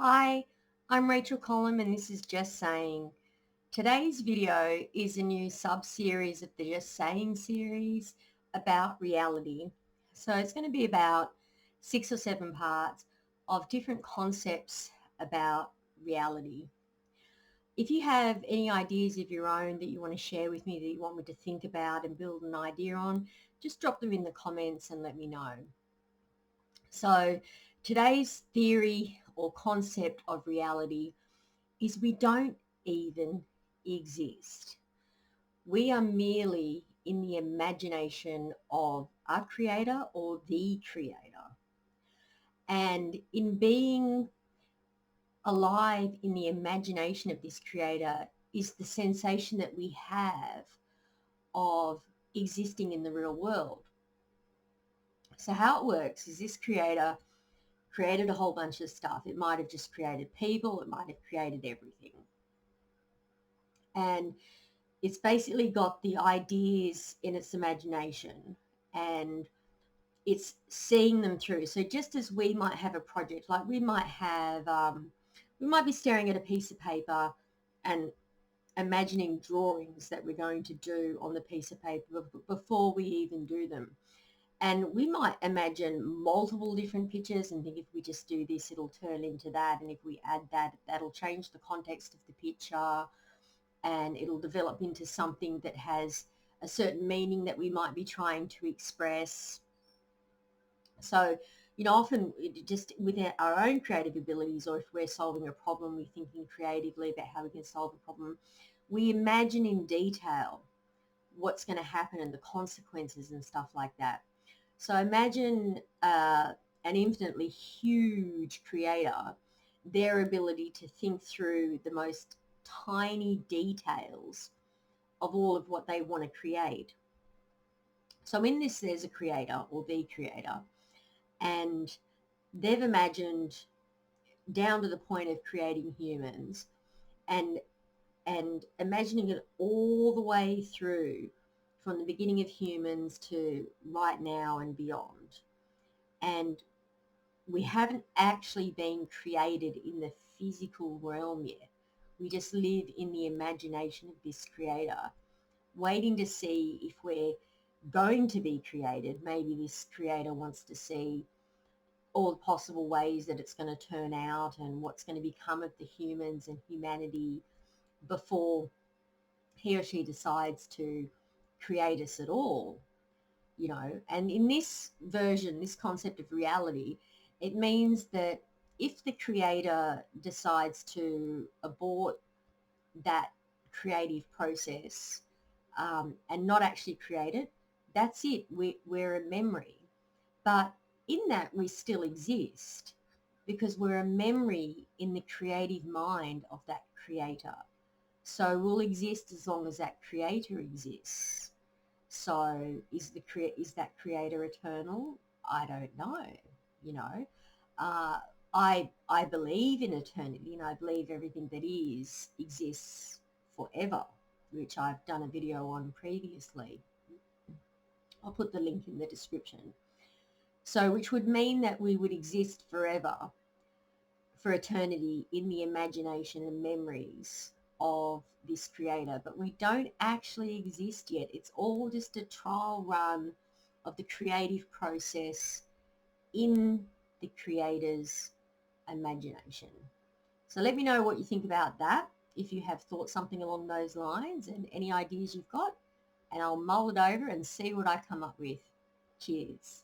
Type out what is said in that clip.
Hi, I'm Rachel Collum and this is Just Saying. Today's video is a new sub-series of the Just Saying series about reality. So it's going to be about 6 or 7 parts of different concepts about reality. If you have any ideas of your own that you want to share with me, that you want me to think about and build an idea on, just drop them in the comments and let me know. So today's theory or concept of reality is we don't even exist. We are merely in the imagination of our creator or the creator. And in being alive in the imagination of this creator is the sensation that we have of existing in the real world. So how it works is this creator created a whole bunch of stuff. It might have just created people, it might have created everything. And it's basically got the ideas in its imagination and it's seeing them through. So just as we might have a project, like we might be staring at a piece of paper and imagining drawings that we're going to do on the piece of paper before we even do them. And we might imagine multiple different pictures and think if we just do this, it'll turn into that. And if we add that, that'll change the context of the picture and it'll develop into something that has a certain meaning that we might be trying to express. So, often just with our own creative abilities, or if we're solving a problem, we're thinking creatively about how we can solve a problem. We imagine in detail what's going to happen and the consequences and stuff like that. So imagine an infinitely huge creator, their ability to think through the most tiny details of all of what they want to create. So in this, there's a creator or the creator, and they've imagined down to the point of creating humans and imagining it all the way through from the beginning of humans to right now and beyond. And we haven't actually been created in the physical realm yet. We just live in the imagination of this creator, waiting to see if we're going to be created. Maybe this creator wants to see all the possible ways that it's going to turn out and what's going to become of the humans and humanity before he or she decides to create us at all. And in this version, this concept of reality, it means that if the creator decides to abort that creative process and not actually create it, that's it. We're a memory. But in that, we still exist because we're a memory in the creative mind of that creator. So we'll exist as long as that creator exists. So is that creator eternal? I don't know. You know, uh, I believe in eternity, and I believe everything that is exists forever, which I've done a video on previously. I'll put the link in the description. So, which would mean that we would exist forever, for eternity, in the imagination and memories of this creator, but we don't actually exist yet. It's all just a trial run of the creative process in the creator's imagination. So let me know what you think about that, if you have thought something along those lines and any ideas you've got, and I'll mull it over and see what I come up with. Cheers.